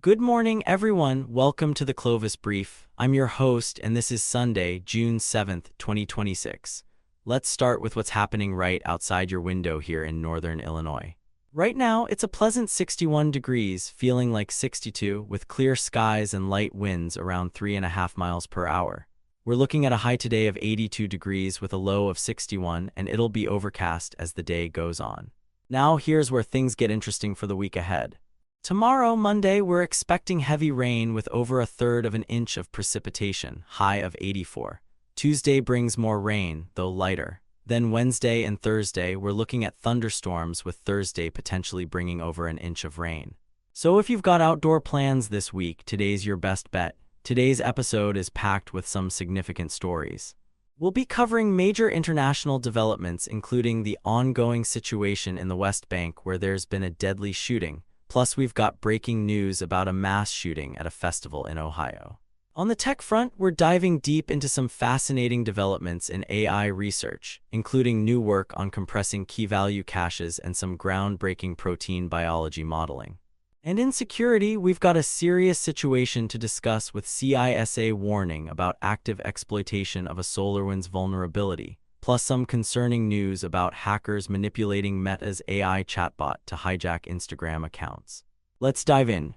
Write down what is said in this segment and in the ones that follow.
Good morning, everyone. Welcome to the Clovis Brief. I'm your host, and this is Sunday, June 7th, 2026. Let's start with what's happening right outside your window here in northern Illinois. Right now, it's a pleasant 61 degrees, feeling like 62, with clear skies and light winds around 3.5 miles per hour. We're looking at a high today of 82 degrees with a low of 61, and it'll be overcast as the day goes on. Now, here's where things get interesting for the week ahead. Tomorrow, Monday, we're expecting heavy rain with over 1/3 of an inch of precipitation, high of 84. Tuesday brings more rain, though lighter. Then Wednesday and Thursday, we're looking at thunderstorms with Thursday potentially bringing over an inch of rain. So if you've got outdoor plans this week, today's your best bet. Today's episode is packed with some significant stories. We'll be covering major international developments, including the ongoing situation in the West Bank where there's been a deadly shooting. Plus, we've got breaking news about a mass shooting at a festival in Ohio. On the tech front, we're diving deep into some fascinating developments in AI research, including new work on compressing key-value caches and some groundbreaking protein biology modeling. And in security, we've got a serious situation to discuss with CISA warning about active exploitation of a SolarWinds vulnerability, plus some concerning news about hackers manipulating Meta's AI chatbot to hijack Instagram accounts. Let's dive in.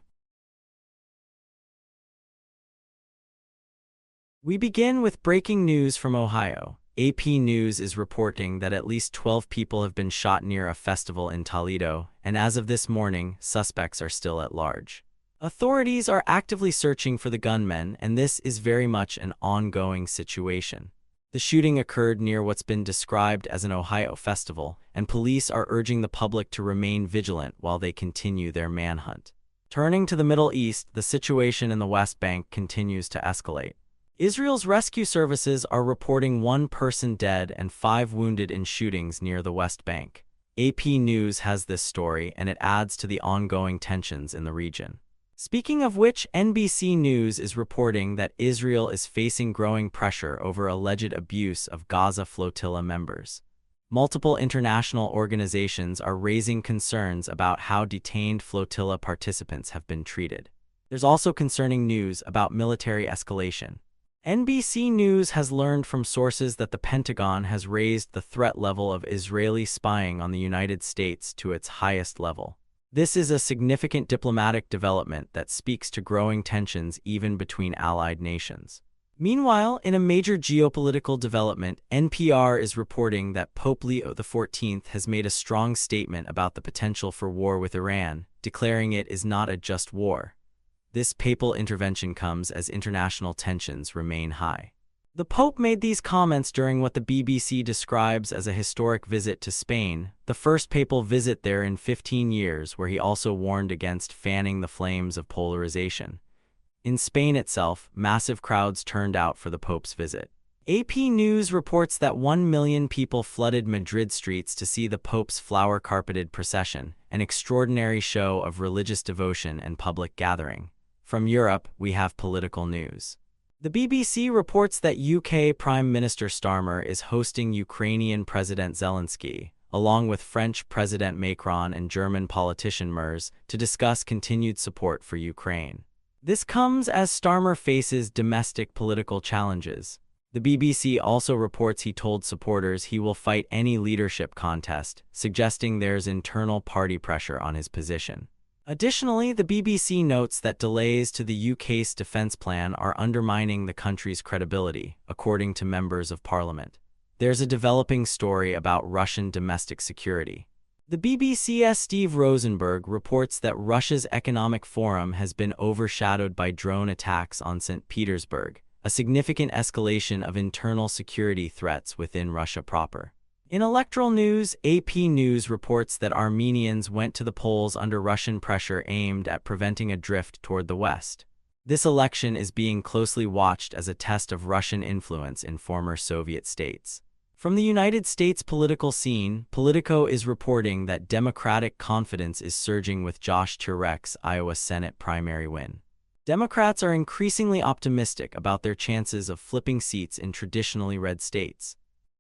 We begin with breaking news from Ohio. AP News is reporting that at least 12 people have been shot near a festival in Toledo, and as of this morning, suspects are still at large. Authorities are actively searching for the gunmen, and this is very much an ongoing situation. The shooting occurred near what's been described as an Ohio festival, and police are urging the public to remain vigilant while they continue their manhunt. Turning to the Middle East, the situation in the West Bank continues to escalate. Israel's rescue services are reporting 1 person dead and 5 wounded in shootings near the West Bank. AP News has this story, and it adds to the ongoing tensions in the region. Speaking of which, NBC News is reporting that Israel is facing growing pressure over alleged abuse of Gaza flotilla members. Multiple international organizations are raising concerns about how detained flotilla participants have been treated. There's also concerning news about military escalation. NBC News has learned from sources that the Pentagon has raised the threat level of Israeli spying on the United States to its highest level. This is a significant diplomatic development that speaks to growing tensions even between allied nations. Meanwhile, in a major geopolitical development, NPR is reporting that Pope Leo XIV has made a strong statement about the potential for war with Iran, declaring it is not a just war. This papal intervention comes as international tensions remain high. The Pope made these comments during what the BBC describes as a historic visit to Spain, the first papal visit there in 15 years, where he also warned against fanning the flames of polarization. In Spain itself, massive crowds turned out for the Pope's visit. AP News reports that 1 million people flooded Madrid streets to see the Pope's flower-carpeted procession, an extraordinary show of religious devotion and public gathering. From Europe, we have political news. The BBC reports that UK Prime Minister Starmer is hosting Ukrainian President Zelensky, along with French President Macron and German politician Merz, to discuss continued support for Ukraine. This comes as Starmer faces domestic political challenges. The BBC also reports he told supporters he will fight any leadership contest, suggesting there's internal party pressure on his position. Additionally, the BBC notes that delays to the UK's defence plan are undermining the country's credibility, according to members of Parliament. There's a developing story about Russian domestic security. The BBC's Steve Rosenberg reports that Russia's economic forum has been overshadowed by drone attacks on St. Petersburg, a significant escalation of internal security threats within Russia proper. In electoral news, AP News reports that Armenians went to the polls under Russian pressure aimed at preventing a drift toward the West. This election is being closely watched as a test of Russian influence in former Soviet states. From the United States political scene, Politico is reporting that Democratic confidence is surging with Josh Turek's Iowa Senate primary win. Democrats are increasingly optimistic about their chances of flipping seats in traditionally red states.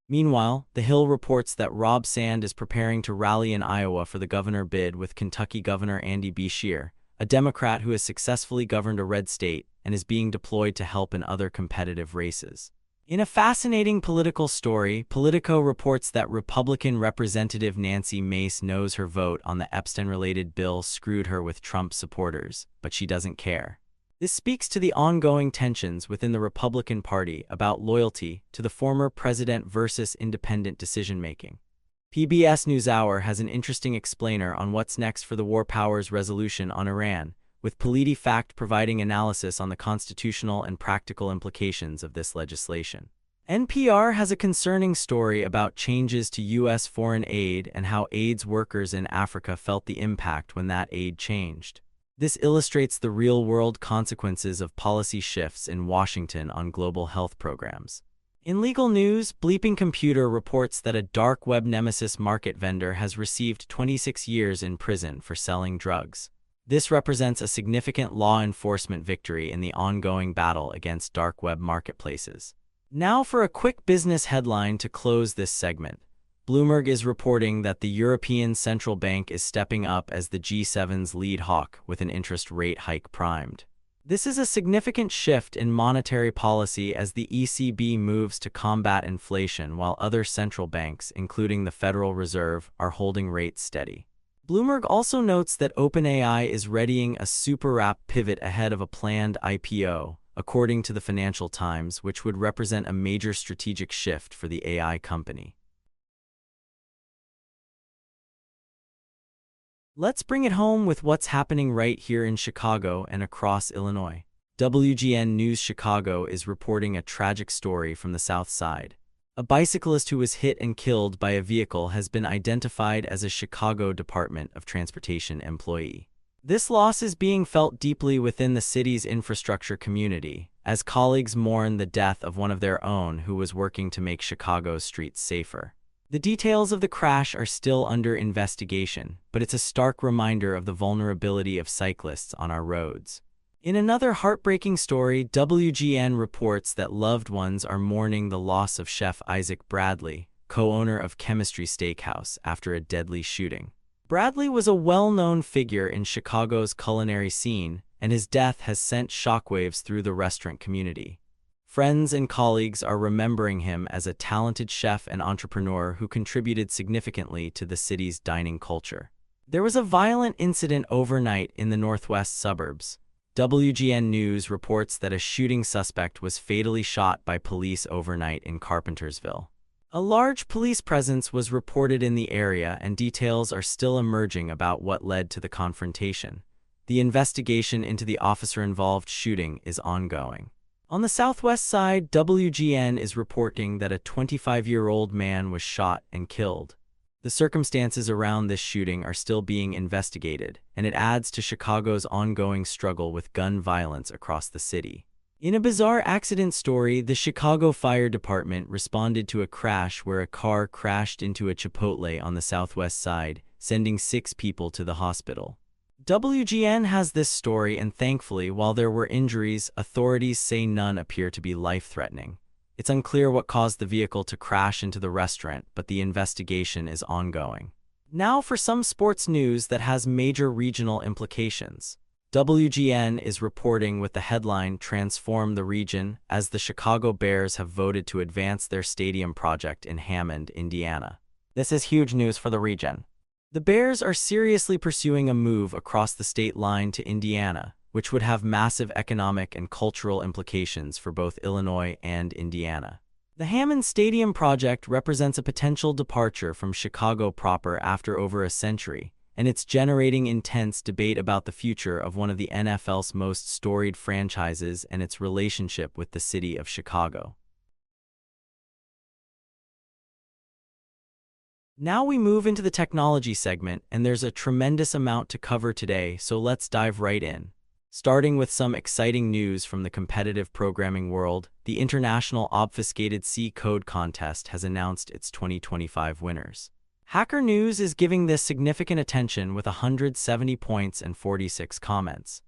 Meanwhile, The Hill reports that Rob Sand is preparing to rally in Iowa for the governor bid with Kentucky Governor Andy Beshear, a Democrat who has successfully governed a red state and is being deployed to help in other competitive races. In a fascinating political story, Politico reports that Republican Representative Nancy Mace knows her vote on the Epstein-related bill screwed her with Trump supporters, but she doesn't care. This speaks to the ongoing tensions within the Republican Party about loyalty to the former president versus independent decision-making. PBS NewsHour has an interesting explainer on what's next for the war powers resolution on Iran, with PolitiFact providing analysis on the constitutional and practical implications of this legislation. NPR has a concerning story about changes to U.S. foreign aid and how AIDS workers in Africa felt the impact when that aid changed. This illustrates the real-world consequences of policy shifts in Washington on global health programs. In legal news, Bleeping Computer reports that a dark web nemesis market vendor has received 26 years in prison for selling drugs. This represents a significant law enforcement victory in the ongoing battle against dark web marketplaces. Now for a quick business headline to close this segment. Bloomberg is reporting that the European Central Bank is stepping up as the G7's lead hawk with an interest rate hike primed. This is a significant shift in monetary policy as the ECB moves to combat inflation while other central banks, including the Federal Reserve, are holding rates steady. Bloomberg also notes that OpenAI is readying a super app pivot ahead of a planned IPO, according to the Financial Times, which would represent a major strategic shift for the AI company. Let's bring it home with what's happening right here in Chicago and across Illinois. WGN News Chicago is reporting a tragic story from the South Side. A bicyclist who was hit and killed by a vehicle has been identified as a Chicago Department of Transportation employee. This loss is being felt deeply within the city's infrastructure community, as colleagues mourn the death of one of their own who was working to make Chicago's streets safer. The details of the crash are still under investigation, but it's a stark reminder of the vulnerability of cyclists on our roads. In another heartbreaking story, WGN reports that loved ones are mourning the loss of Chef Isaac Bradley, co-owner of Chemistry Steakhouse, after a deadly shooting. Bradley was a well-known figure in Chicago's culinary scene, and his death has sent shockwaves through the restaurant community. Friends and colleagues are remembering him as a talented chef and entrepreneur who contributed significantly to the city's dining culture. There was a violent incident overnight in the northwest suburbs. WGN News reports that a shooting suspect was fatally shot by police overnight in Carpentersville. A large police presence was reported in the area, and details are still emerging about what led to the confrontation. The investigation into the officer-involved shooting is ongoing. On the southwest side, WGN is reporting that a 25-year-old man was shot and killed. The circumstances around this shooting are still being investigated, and it adds to Chicago's ongoing struggle with gun violence across the city. In a bizarre accident story, the Chicago Fire Department responded to a crash where a car crashed into a Chipotle on the southwest side, sending 6 people to the hospital. WGN has this story, and thankfully, while there were injuries, authorities say none appear to be life-threatening. It's unclear what caused the vehicle to crash into the restaurant, but the investigation is ongoing. Now for some sports news that has major regional implications. WGN is reporting with the headline "Transform the Region" as the Chicago Bears have voted to advance their stadium project in Hammond, Indiana. This is huge news for the region. The Bears are seriously pursuing a move across the state line to Indiana, which would have massive economic and cultural implications for both Illinois and Indiana. The Hammond Stadium project represents a potential departure from Chicago proper after over a century, and it's generating intense debate about the future of one of the NFL's most storied franchises and its relationship with the city of Chicago. Now we move into the technology segment, and there's a tremendous amount to cover today, so let's dive right in. Starting with some exciting news from the competitive programming world, the International Obfuscated C Code Contest has announced its 2025 winners. Hacker News is giving this significant attention with 170 points and 46 comments.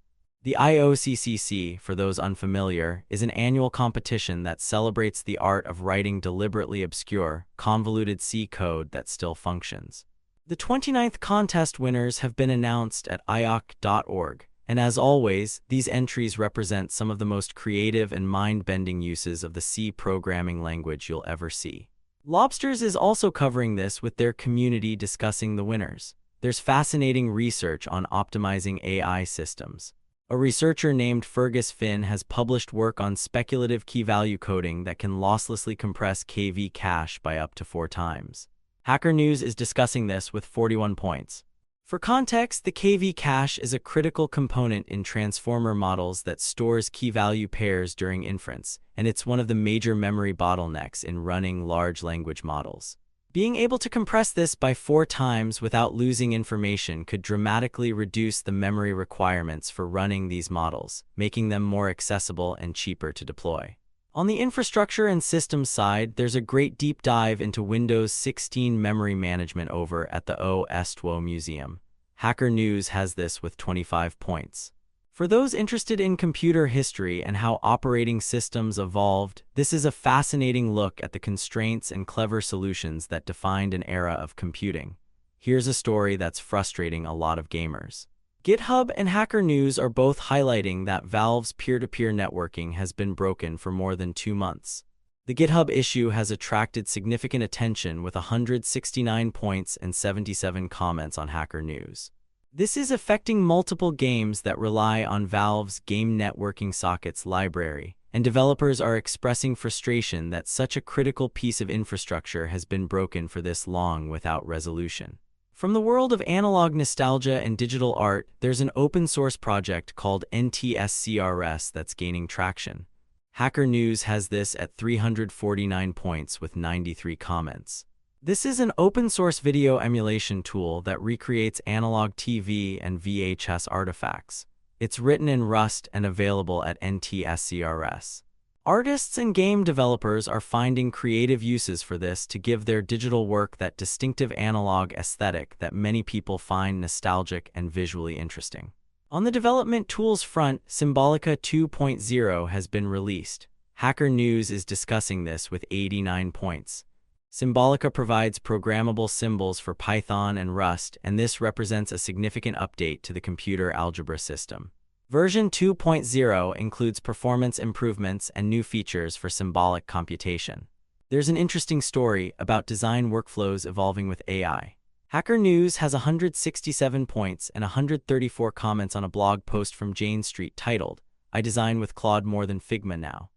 The IOCCC, for those unfamiliar, is an annual competition that celebrates the art of writing deliberately obscure, convoluted C code that still functions. The 29th contest winners have been announced at IOC.org, And as always, these entries represent some of the most creative and mind-bending uses of the C programming language you'll ever see. Lobsters is also covering this with their community discussing the winners. There's fascinating research on optimizing AI systems. A researcher named Fergus Finn has published work on speculative key-value coding that can losslessly compress KV cache by up to 4 times. Hacker News is discussing this with 41 points. For context, the KV cache is a critical component in transformer models that stores key-value pairs during inference, and it's one of the major memory bottlenecks in running large language models. Being able to compress this by 4 times without losing information could dramatically reduce the memory requirements for running these models, making them more accessible and cheaper to deploy. On the infrastructure and systems side, there's a great deep dive into Windows 16 memory management over at the OS2 Museum. Hacker News has this with 25 points. For those interested in computer history and how operating systems evolved, this is a fascinating look at the constraints and clever solutions that defined an era of computing. Here's a story that's frustrating a lot of gamers. GitHub and Hacker News are both highlighting that Valve's peer-to-peer networking has been broken for more than 2 months. The GitHub issue has attracted significant attention with 169 points and 77 comments on Hacker News. This is affecting multiple games that rely on Valve's game networking sockets library, and developers are expressing frustration that such a critical piece of infrastructure has been broken for this long without resolution. From the world of analog nostalgia and digital art, there's an open-source project called NTSCRS that's gaining traction. Hacker News has this at 349 points with 93 comments. This is an open-source video emulation tool that recreates analog TV and VHS artifacts. It's written in Rust and available at NTSCRS. Artists and game developers are finding creative uses for this to give their digital work that distinctive analog aesthetic that many people find nostalgic and visually interesting. On the development tools front, Symbolica 2.0 has been released. Hacker News is discussing this with 89 points. Symbolica provides programmable symbols for Python and Rust, and this represents a significant update to the computer algebra system. Version 2.0 includes performance improvements and new features for symbolic computation. There's an interesting story about design workflows evolving with AI. Hacker News has 167 points and 134 comments on a blog post from Jane Street titled, "I design with Claude more than Figma now."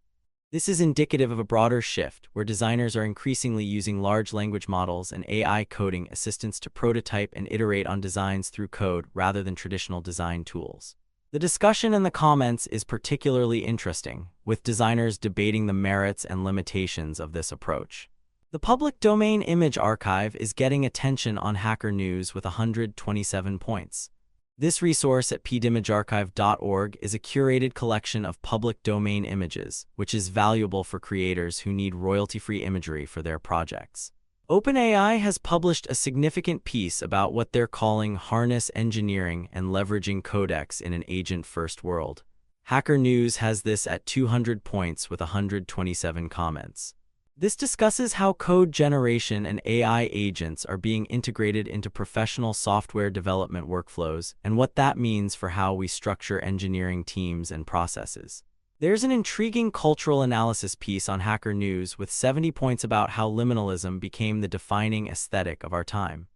This is indicative of a broader shift where designers are increasingly using large language models and AI coding assistants to prototype and iterate on designs through code rather than traditional design tools. The discussion in the comments is particularly interesting, with designers debating the merits and limitations of this approach. The public domain image archive is getting attention on Hacker News with 127 points. This resource at pdimagearchive.org is a curated collection of public domain images, which is valuable for creators who need royalty-free imagery for their projects. OpenAI has published a significant piece about what they're calling harness engineering and leveraging codecs in an agent-first world. Hacker News has this at 200 points with 127 comments. This discusses how code generation and AI agents are being integrated into professional software development workflows and what that means for how we structure engineering teams and processes. There's an intriguing cultural analysis piece on Hacker News with 70 points about how liminalism became the defining aesthetic of our time.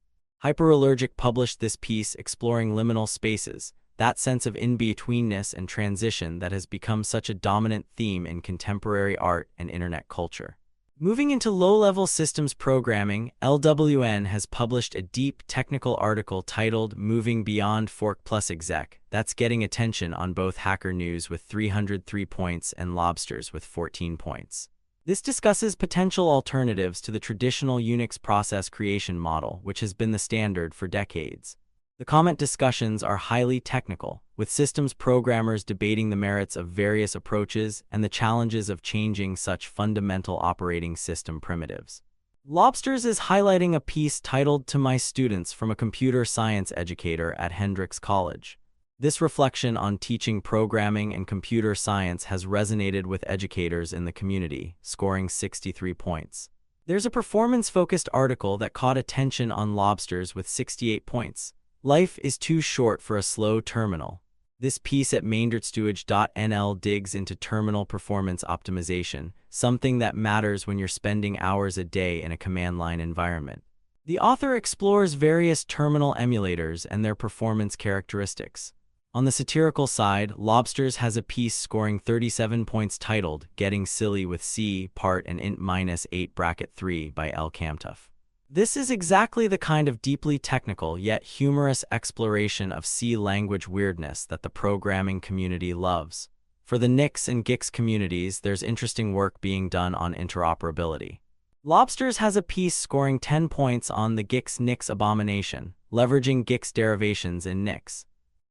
Hyperallergic published this piece exploring liminal spaces, that sense of in-betweenness and transition that has become such a dominant theme in contemporary art and internet culture. Moving into low-level systems programming, LWN has published a deep technical article titled Moving Beyond Fork Plus Exec that's getting attention on both Hacker News with 303 points and Lobsters with 14 points. This discusses potential alternatives to the traditional Unix process creation model, which has been the standard for decades. The comment discussions are highly technical, with systems programmers debating the merits of various approaches and the challenges of changing such fundamental operating system primitives. Lobsters is highlighting a piece titled To My Students from a computer science educator at Hendrix College. This reflection on teaching programming and computer science has resonated with educators in the community, scoring 63 points. There's a performance-focused article that caught attention on Lobsters with 68 points. Life is too short for a slow terminal. This piece at maindertstuage.nl digs into terminal performance optimization, something that matters when you're spending hours a day in a command line environment. The author explores various terminal emulators and their performance characteristics. On the satirical side, Lobsters has a piece scoring 37 points titled Getting Silly with C, Part and Int -8 bracket 3 by L. Kamtuff. This is exactly the kind of deeply technical yet humorous exploration of C language weirdness that the programming community loves. For the Nix and Gix communities, there's interesting work being done on interoperability. Lobsters has a piece scoring 10 points on the Gix-Nix abomination, leveraging Gix derivations in Nix.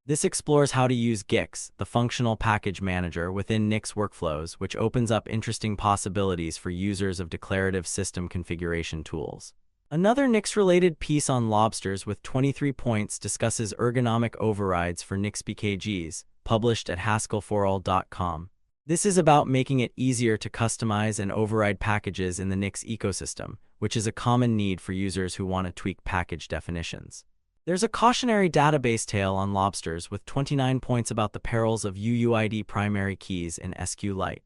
This explores how to use Gix, the functional package manager, within Nix workflows, which opens up interesting possibilities for users of declarative system configuration tools. Another Nix-related piece on Lobsters with 23 points discusses ergonomic overrides for Nix PKGs, published at haskellforall.com. This is about making it easier to customize and override packages in the Nix ecosystem, which is a common need for users who want to tweak package definitions. There's a cautionary database tale on Lobsters with 29 points about the perils of UUID primary keys in SQLite.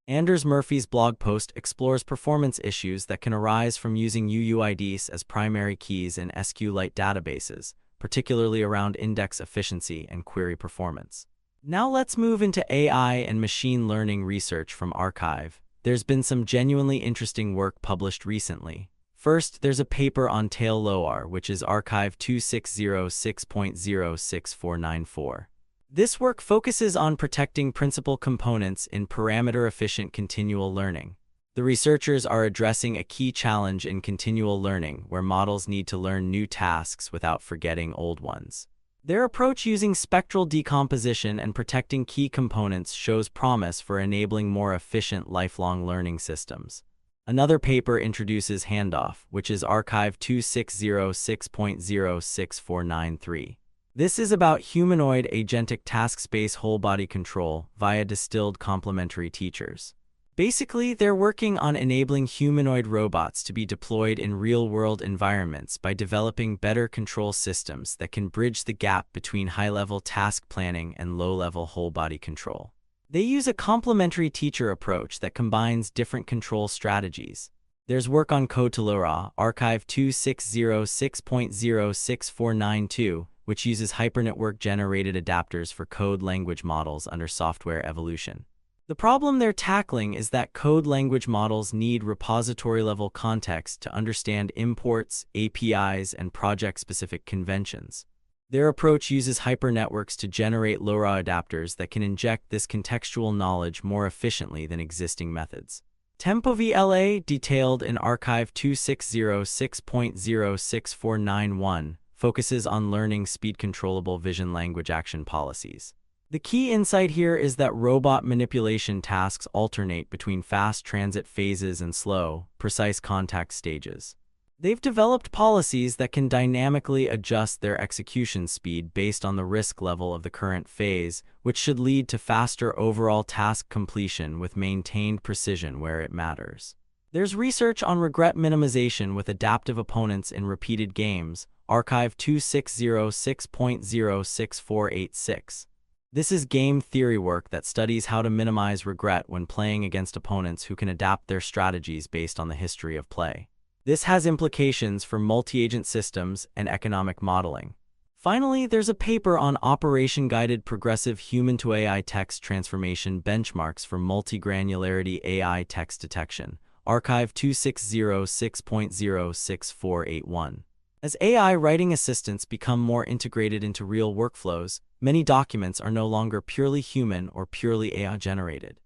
Anders Murphy's blog post explores performance issues that can arise from using UUIDs as primary keys in SQLite databases, particularly around index efficiency and query performance. Now let's move into AI and machine learning research from Archive. There's been some genuinely interesting work published recently. First, there's a paper on tail-LOAR, which is Archive 2606.06494. This work focuses on protecting principal components in parameter-efficient continual learning. The researchers are addressing a key challenge in continual learning, where models need to learn new tasks without forgetting old ones. Their approach using spectral decomposition and protecting key components shows promise for enabling more efficient lifelong learning systems. Another paper introduces Handoff, which is Archive 2606.06493. This is about humanoid agentic task space whole-body control via distilled complementary teachers. Basically, they're working on enabling humanoid robots to be deployed in real-world environments by developing better control systems that can bridge the gap between high-level task planning and low-level whole-body control. They use a complementary teacher approach that combines different control strategies. There's work on Code to LoRa, Archive 2606.06492, which uses hypernetwork-generated adapters for code language models under software evolution. The problem they're tackling is that code language models need repository-level context to understand imports, APIs, and project-specific conventions. Their approach uses hypernetworks to generate LoRa adapters that can inject this contextual knowledge more efficiently than existing methods. TempoVLA, detailed in Archive 2606.06491, focuses on learning speed-controllable vision language action policies. The key insight here is that robot manipulation tasks alternate between fast transit phases and slow, precise contact stages. They've developed policies that can dynamically adjust their execution speed based on the risk level of the current phase, which should lead to faster overall task completion with maintained precision where it matters. There's research on regret minimization with adaptive opponents in repeated games, Archive 2606.06486. This is game theory work that studies how to minimize regret when playing against opponents who can adapt their strategies based on the history of play. This has implications for multi-agent systems and economic modeling. Finally, there's a paper on operation-guided progressive human-to-AI text transformation benchmarks for multi-granularity AI text detection, Archive 2606.06481. As AI writing assistants become more integrated into real workflows, many documents are no longer purely human or purely AI-generated.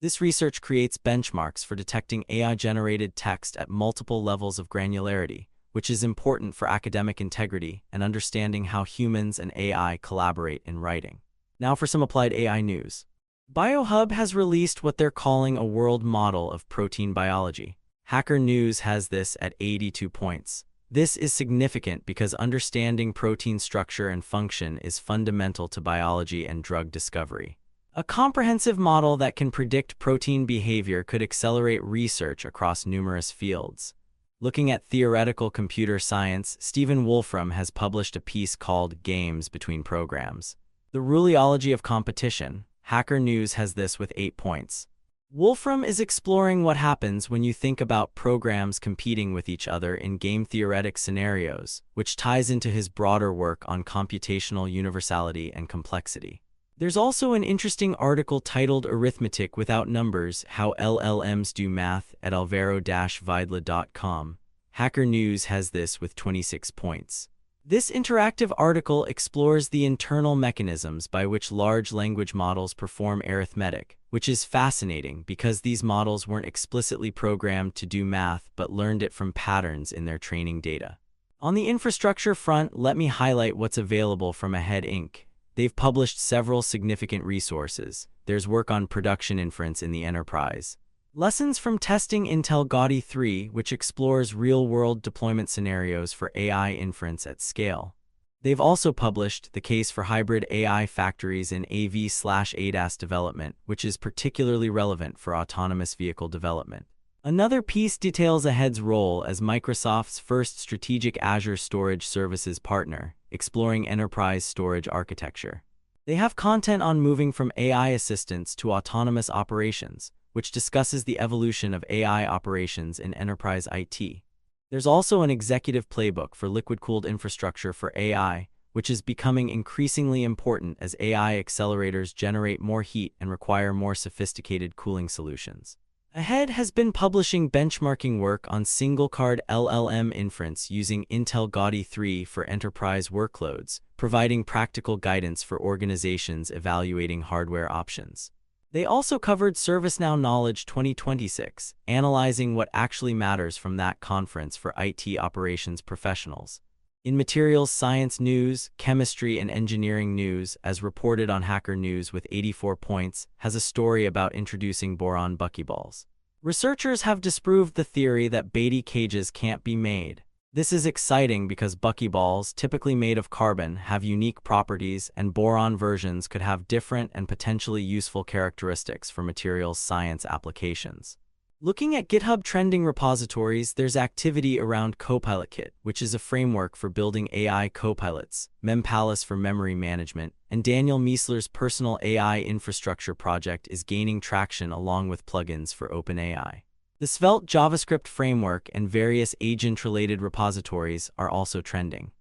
This research creates benchmarks for detecting AI-generated text at multiple levels of granularity, which is important for academic integrity and understanding how humans and AI collaborate in writing. Now for some applied AI news. BioHub has released what they're calling a world model of protein biology. Hacker News has this at 82 points. This is significant because understanding protein structure and function is fundamental to biology and drug discovery. A comprehensive model that can predict protein behavior could accelerate research across numerous fields. Looking at theoretical computer science, Stephen Wolfram has published a piece called Games Between Programs. The ruleology of competition. Hacker News has this with 8 points. Wolfram is exploring what happens when you think about programs competing with each other in game-theoretic scenarios, which ties into his broader work on computational universality and complexity. There's also an interesting article titled Arithmetic Without Numbers: How LLMs Do Math at alvaro-vidla.com. Hacker News has this with 26 points. This interactive article explores the internal mechanisms by which large language models perform arithmetic, which is fascinating because these models weren't explicitly programmed to do math but learned it from patterns in their training data. On the infrastructure front, let me highlight what's available from Ahead Inc. They've published several significant resources. There's work on production inference in the enterprise. Lessons from testing Intel Gaudi 3, which explores real-world deployment scenarios for AI inference at scale. They've also published The Case for Hybrid AI Factories in AV/ADAS Development, which is particularly relevant for autonomous vehicle development. Another piece details Ahead's role as Microsoft's first strategic Azure Storage Services partner, exploring enterprise storage architecture. They have content on moving from AI assistance to autonomous operations, which discusses the evolution of AI operations in enterprise IT. There's also an executive playbook for liquid-cooled infrastructure for AI, which is becoming increasingly important as AI accelerators generate more heat and require more sophisticated cooling solutions. Ahead has been publishing benchmarking work on single-card LLM inference using Intel Gaudi 3 for enterprise workloads, providing practical guidance for organizations evaluating hardware options. They also covered ServiceNow Knowledge 2026, analyzing what actually matters from that conference for IT operations professionals. In Materials Science News, Chemistry and Engineering News, as reported on Hacker News with 84 points, has a story about introducing boron buckyballs. Researchers have disproved the theory that Beatty cages can't be made. This is exciting because buckyballs, typically made of carbon, have unique properties, and boron versions could have different and potentially useful characteristics for materials science applications. Looking at GitHub trending repositories, there's activity around CopilotKit, which is a framework for building AI copilots, MemPalace for memory management, and Daniel Miessler's personal AI infrastructure project is gaining traction along with plugins for OpenAI. The Svelte JavaScript framework and various agent-related repositories are also trending.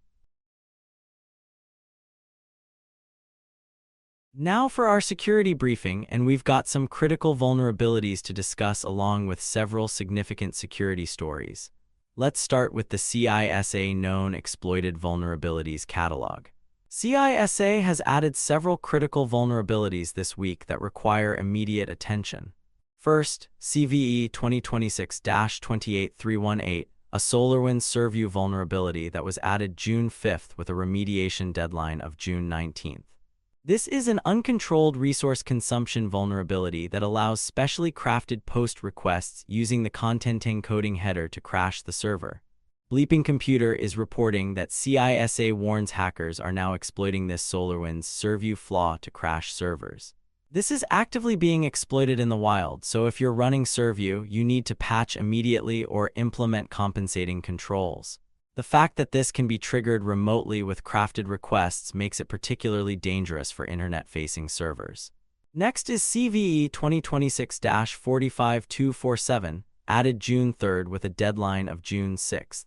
Now for our security briefing, and we've got some critical vulnerabilities to discuss along with several significant security stories. Let's start with the CISA Known Exploited Vulnerabilities Catalog. CISA has added several critical vulnerabilities this week that require immediate attention. First, CVE 2026-28318, a SolarWinds SerView vulnerability that was added June 5th with a remediation deadline of June 19th. This is an uncontrolled resource consumption vulnerability that allows specially crafted post requests using the content encoding header to crash the server. Bleeping Computer is reporting that CISA warns hackers are now exploiting this SolarWinds SerView flaw to crash servers. This is actively being exploited in the wild, so if you're running SerView, you need to patch immediately or implement compensating controls. The fact that this can be triggered remotely with crafted requests makes it particularly dangerous for internet-facing servers. Next is CVE 2026-45247, added June 3rd with a deadline of June 6th.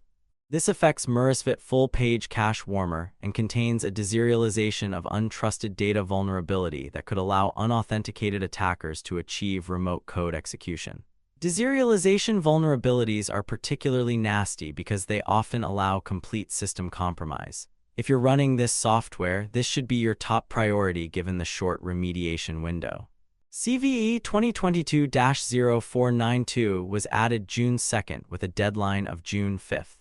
This affects Murasvit full-page cache warmer and contains a deserialization of untrusted data vulnerability that could allow unauthenticated attackers to achieve remote code execution. Deserialization vulnerabilities are particularly nasty because they often allow complete system compromise. If you're running this software, this should be your top priority given the short remediation window. CVE 2022-0492 was added June 2nd with a deadline of June 5th.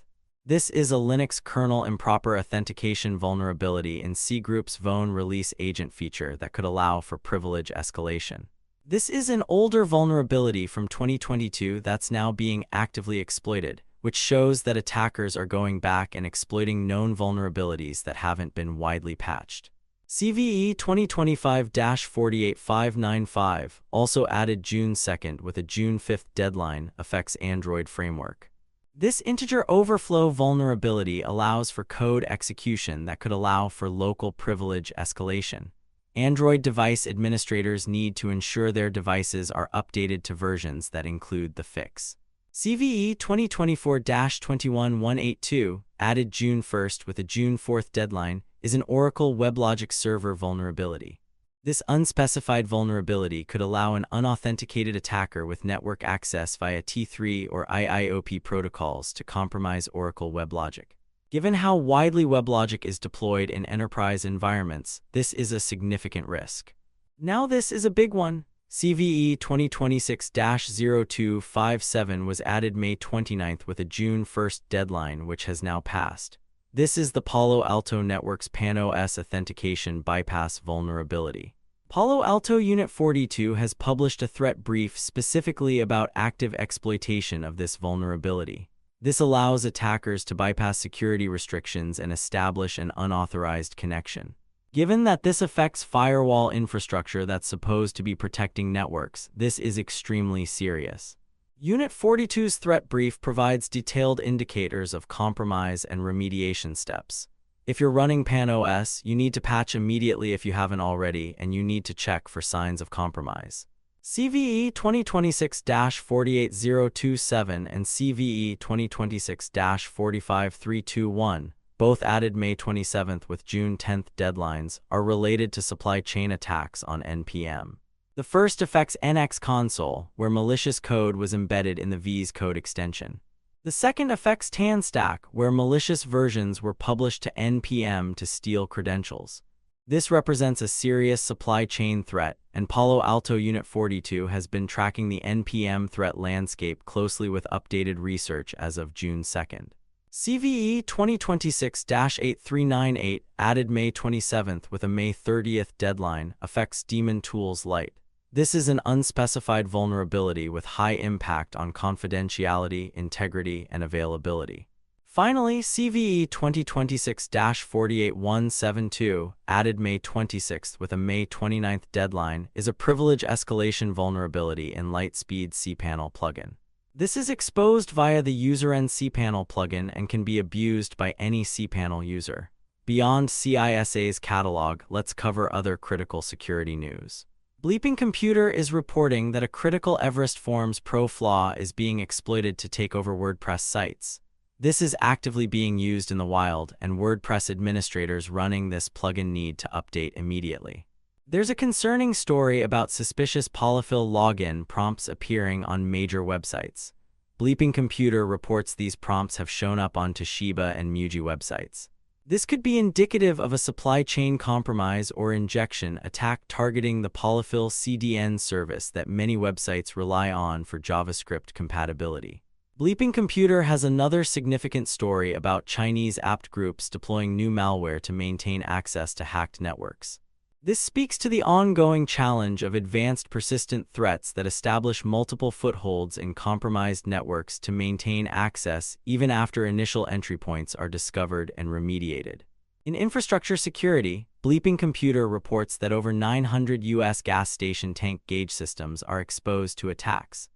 This is a Linux kernel improper authentication vulnerability in cgroup's Vone release agent feature that could allow for privilege escalation. This is an older vulnerability from 2022 that's now being actively exploited, which shows that attackers are going back and exploiting known vulnerabilities that haven't been widely patched. CVE 2025-48595, also added June 2nd with a June 5th deadline, affects Android framework. This integer overflow vulnerability allows for code execution that could allow for local privilege escalation. Android device administrators need to ensure their devices are updated to versions that include the fix. CVE 2024-21182, added June 1st with a June 4th deadline, is an Oracle WebLogic server vulnerability. This unspecified vulnerability could allow an unauthenticated attacker with network access via T3 or IIOP protocols to compromise Oracle WebLogic. Given how widely WebLogic is deployed in enterprise environments, this is a significant risk. Now this is a big one. CVE 2026-0257 was added May 29th with a June 1st deadline, which has now passed. This is the Palo Alto Network's PAN-OS authentication bypass vulnerability. Palo Alto Unit 42 has published a threat brief specifically about active exploitation of this vulnerability. This allows attackers to bypass security restrictions and establish an unauthorized connection. Given that this affects firewall infrastructure that's supposed to be protecting networks, this is extremely serious. Unit 42's threat brief provides detailed indicators of compromise and remediation steps. If you're running PAN-OS, you need to patch immediately if you haven't already, and you need to check for signs of compromise. CVE 2026-48027 and CVE 2026-45321, both added May 27th with June 10th deadlines, are related to supply chain attacks on NPM. The first affects NX console, where malicious code was embedded in the VS Code extension. The second affects TANstack, where malicious versions were published to NPM to steal credentials. This represents a serious supply chain threat, and Palo Alto Unit 42 has been tracking the NPM threat landscape closely with updated research as of June 2nd. CVE 2026-8398, added May 27th with a May 30th deadline, affects Daemon Tools Lite. This is an unspecified vulnerability with high impact on confidentiality, integrity, and availability. Finally, CVE 2026-48172, added May 26th with a May 29th deadline, is a privilege escalation vulnerability in Lightspeed cPanel plugin. This is exposed via the userend cPanel plugin and can be abused by any cPanel user. Beyond CISA's catalog, let's cover other critical security news. Bleeping Computer is reporting that a critical Everest Forms Pro flaw is being exploited to take over WordPress sites. This is actively being used in the wild, and WordPress administrators running this plugin need to update immediately. There's a concerning story about suspicious polyfill login prompts appearing on major websites. Bleeping Computer reports these prompts have shown up on Toshiba and Muji websites. This could be indicative of a supply chain compromise or injection attack targeting the polyfill CDN service that many websites rely on for JavaScript compatibility. Bleeping Computer has another significant story about Chinese apt groups deploying new malware to maintain access to hacked networks. This speaks to the ongoing challenge of advanced persistent threats that establish multiple footholds in compromised networks to maintain access even after initial entry points are discovered and remediated. In infrastructure security, Bleeping Computer reports that over 900 U.S. gas station tank gauge systems are exposed to attacks.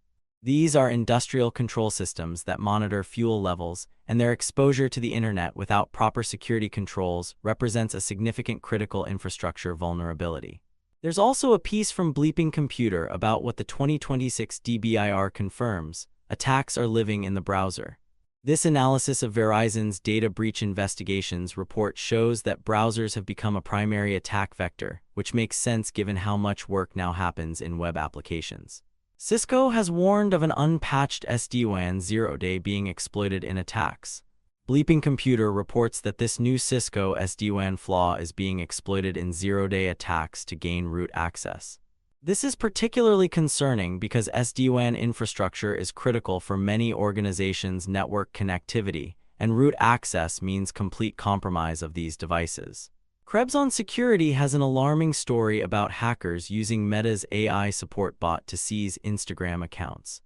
These are industrial control systems that monitor fuel levels, and their exposure to the internet without proper security controls represents a significant critical infrastructure vulnerability. There's also a piece from Bleeping Computer about what the 2026 DBIR confirms: attacks are living in the browser. This analysis of Verizon's data breach investigations report shows that browsers have become a primary attack vector, which makes sense given how much work now happens in web applications. Cisco has warned of an unpatched SD-WAN 0-day being exploited in attacks. Bleeping Computer reports that this new Cisco SD-WAN flaw is being exploited in 0-day attacks to gain root access. This is particularly concerning because SD-WAN infrastructure is critical for many organizations' network connectivity, and root access means complete compromise of these devices. Krebs on Security has an alarming story about hackers using Meta's AI support bot to seize Instagram accounts.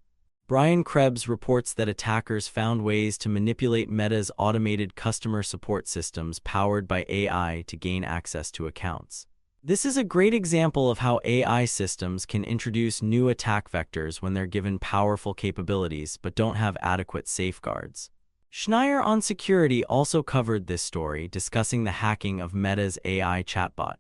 Brian Krebs reports that attackers found ways to manipulate Meta's automated customer support systems powered by AI to gain access to accounts. This is a great example of how AI systems can introduce new attack vectors when they're given powerful capabilities but don't have adequate safeguards. Schneier on Security also covered this story, discussing the hacking of Meta's AI chatbot.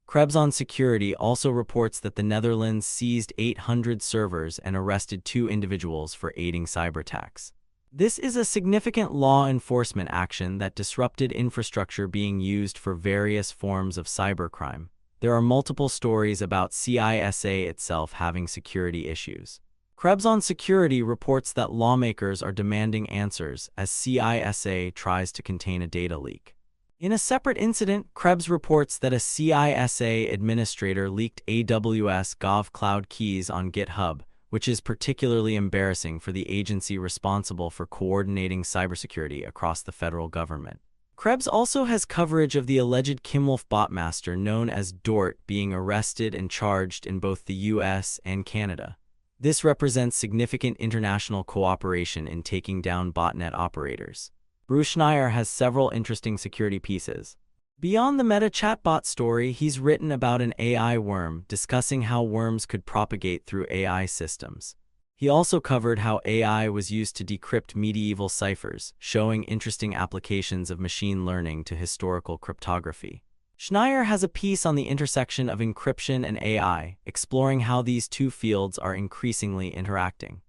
Krebs on Security also reports that the Netherlands seized 800 servers and arrested 2 individuals for aiding cyberattacks. This is a significant law enforcement action that disrupted infrastructure being used for various forms of cybercrime. There are multiple stories about CISA itself having security issues. Krebs on Security reports that lawmakers are demanding answers as CISA tries to contain a data leak. In a separate incident, Krebs reports that a CISA administrator leaked AWS Gov Cloud keys on GitHub, which is particularly embarrassing for the agency responsible for coordinating cybersecurity across the federal government. Krebs also has coverage of the alleged Kimwolf botmaster known as Dort being arrested and charged in both the US and Canada. This represents significant international cooperation in taking down botnet operators. Bruce Schneier has several interesting security pieces. Beyond the Meta chatbot story, he's written about an AI worm, discussing how worms could propagate through AI systems. He also covered how AI was used to decrypt medieval ciphers, showing interesting applications of machine learning to historical cryptography. Schneier has a piece on the intersection of encryption and AI, exploring how these two fields are increasingly interacting.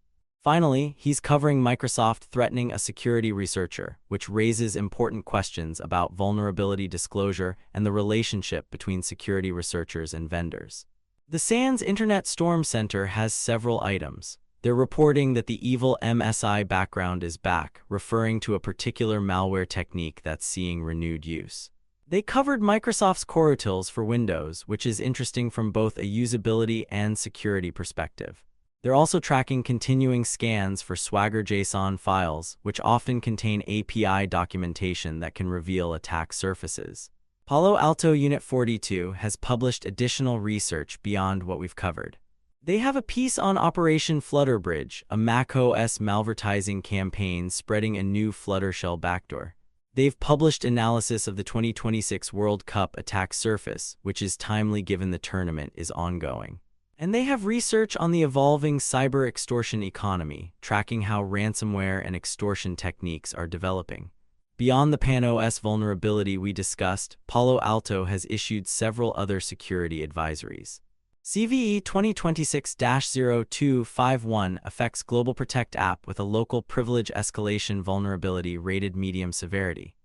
Finally, he's covering Microsoft threatening a security researcher, which raises important questions about vulnerability disclosure and the relationship between security researchers and vendors. The SANS Internet Storm Center has several items. They're reporting that the evil MSI background is back, referring to a particular malware technique that's seeing renewed use. They covered Microsoft's Corutils for Windows, which is interesting from both a usability and security perspective. They're also tracking continuing scans for Swagger JSON files, which often contain API documentation that can reveal attack surfaces. Palo Alto Unit 42 has published additional research beyond what we've covered. They have a piece on Operation Flutterbridge, a macOS malvertising campaign spreading a new Flutter shell backdoor. They've published analysis of the 2026 World Cup attack surface, which is timely given the tournament is ongoing. And they have research on the evolving cyber extortion economy, tracking how ransomware and extortion techniques are developing. Beyond the PAN-OS vulnerability we discussed, Palo Alto has issued several other security advisories. CVE 2026-0251 affects Global Protect app with a local privilege escalation vulnerability rated medium severity.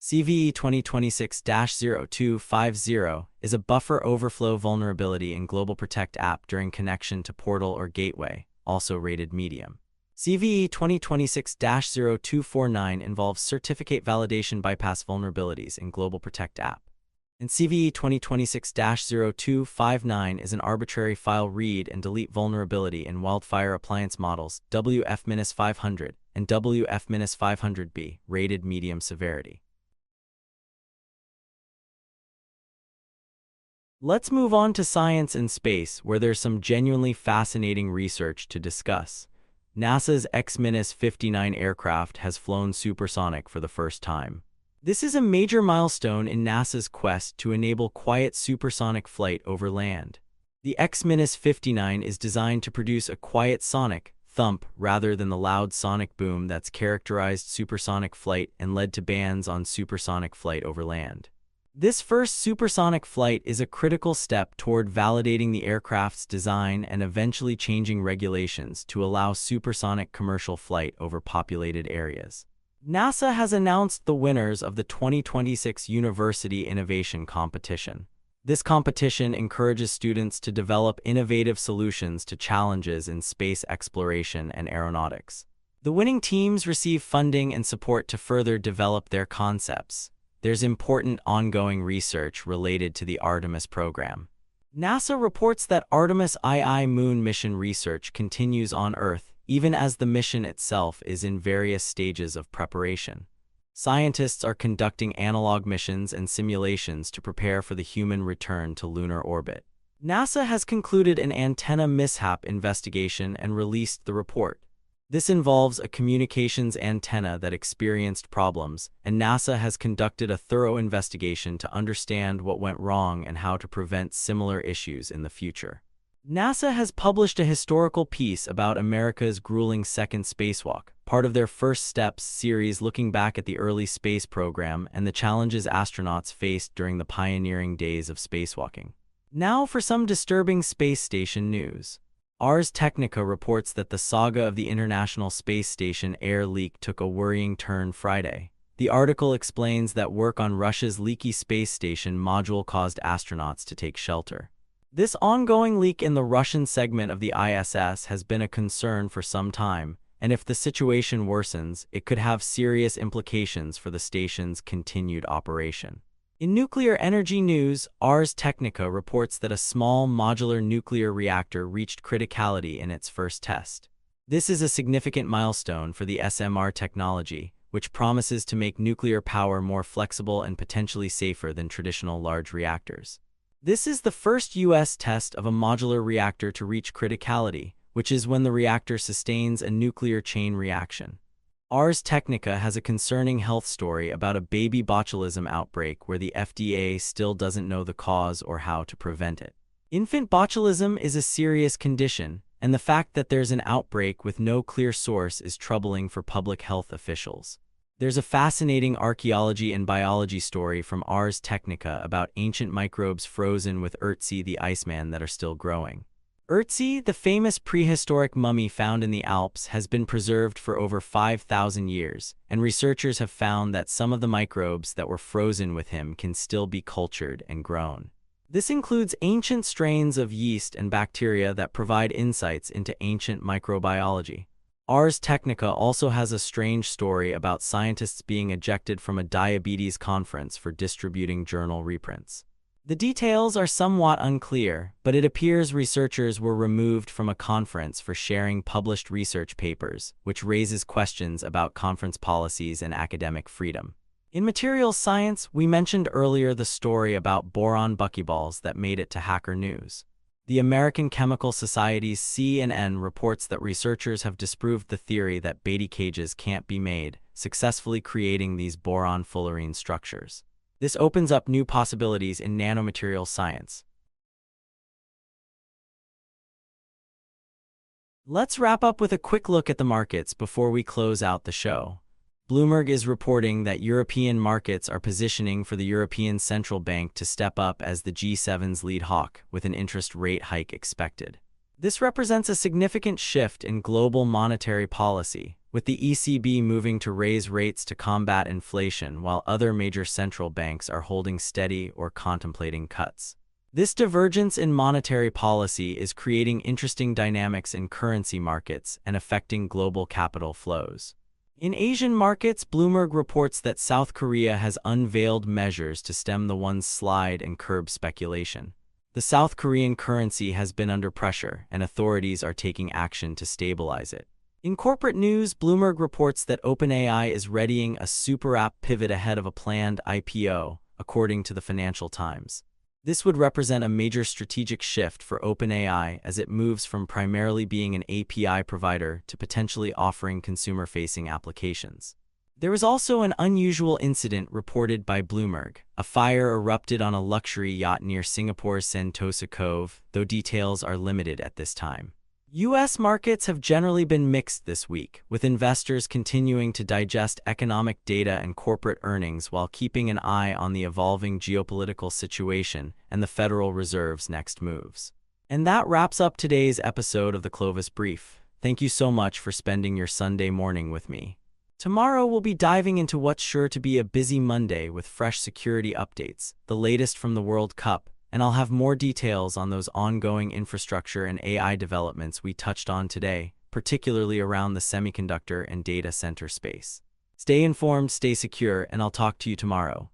CVE 2026-0250 is a buffer overflow vulnerability in Global Protect app during connection to portal or gateway, also rated medium. CVE 2026-0249 involves certificate validation bypass vulnerabilities in Global Protect app. And CVE 2026-0259 is an arbitrary file read and delete vulnerability in Wildfire appliance models WF-500 and WF-500B, rated medium severity. Let's move on to science and space, where there's some genuinely fascinating research to discuss. NASA's X-59 aircraft has flown supersonic for the first time. This is a major milestone in NASA's quest to enable quiet supersonic flight over land. The X-59 is designed to produce a quiet sonic thump rather than the loud sonic boom that's characterized supersonic flight and led to bans on supersonic flight over land. This first supersonic flight is a critical step toward validating the aircraft's design and eventually changing regulations to allow supersonic commercial flight over populated areas. NASA has announced the winners of the 2026 University Innovation Competition. This competition encourages students to develop innovative solutions to challenges in space exploration and aeronautics. The winning teams receive funding and support to further develop their concepts. There's important ongoing research related to the Artemis program. NASA reports that Artemis II moon mission research continues on Earth, even as the mission itself is in various stages of preparation. Scientists are conducting analog missions and simulations to prepare for the human return to lunar orbit. NASA has concluded an antenna mishap investigation and released the report. This involves a communications antenna that experienced problems, and NASA has conducted a thorough investigation to understand what went wrong and how to prevent similar issues in the future. NASA has published a historical piece about America's grueling second spacewalk, part of their First Steps series looking back at the early space program and the challenges astronauts faced during the pioneering days of spacewalking. Now for some disturbing space station news. Ars Technica reports that the saga of the International Space Station air leak took a worrying turn Friday. The article explains that work on Russia's leaky space station module caused astronauts to take shelter. This ongoing leak in the Russian segment of the ISS has been a concern for some time, and if the situation worsens, it could have serious implications for the station's continued operation. In nuclear energy news, Ars Technica reports that a small modular nuclear reactor reached criticality in its first test. This is a significant milestone for the SMR technology, which promises to make nuclear power more flexible and potentially safer than traditional large reactors. This is the first U.S. test of a modular reactor to reach criticality, which is when the reactor sustains a nuclear chain reaction. Ars Technica has a concerning health story about a baby botulism outbreak where the FDA still doesn't know the cause or how to prevent it. Infant botulism is a serious condition, and the fact that there's an outbreak with no clear source is troubling for public health officials. There's a fascinating archaeology and biology story from Ars Technica about ancient microbes frozen with Ötzi the Iceman that are still growing. Ötzi, the famous prehistoric mummy found in the Alps, has been preserved for over 5,000 years, and researchers have found that some of the microbes that were frozen with him can still be cultured and grown. This includes ancient strains of yeast and bacteria that provide insights into ancient microbiology. Ars Technica also has a strange story about scientists being ejected from a diabetes conference for distributing journal reprints. The details are somewhat unclear, but it appears researchers were removed from a conference for sharing published research papers, which raises questions about conference policies and academic freedom. In materials science, we mentioned earlier the story about boron buckyballs that made it to Hacker News. The American Chemical Society's CNN reports that researchers have disproved the theory that Beatty cages can't be made, successfully creating these boron fullerene structures. This opens up new possibilities in nanomaterial science. Let's wrap up with a quick look at the markets before we close out the show. Bloomberg is reporting that European markets are positioning for the European Central Bank to step up as the G7's lead hawk, with an interest rate hike expected. This represents a significant shift in global monetary policy, with the ECB moving to raise rates to combat inflation while other major central banks are holding steady or contemplating cuts. This divergence in monetary policy is creating interesting dynamics in currency markets and affecting global capital flows. In Asian markets, Bloomberg reports that South Korea has unveiled measures to stem the won's slide and curb speculation. The South Korean currency has been under pressure, and authorities are taking action to stabilize it. In corporate news, Bloomberg reports that OpenAI is readying a super app pivot ahead of a planned IPO, according to the Financial Times. This would represent a major strategic shift for OpenAI as it moves from primarily being an API provider to potentially offering consumer-facing applications. There was also an unusual incident reported by Bloomberg. A fire erupted on a luxury yacht near Singapore's Sentosa Cove, though details are limited at this time. U.S. markets have generally been mixed this week, with investors continuing to digest economic data and corporate earnings while keeping an eye on the evolving geopolitical situation and the Federal Reserve's next moves. And that wraps up today's episode of the Clovis Brief. Thank you so much for spending your Sunday morning with me. Tomorrow we'll be diving into what's sure to be a busy Monday with fresh security updates, the latest from the World Cup, and I'll have more details on those ongoing infrastructure and AI developments we touched on today, particularly around the semiconductor and data center space. Stay informed, stay secure, and I'll talk to you tomorrow.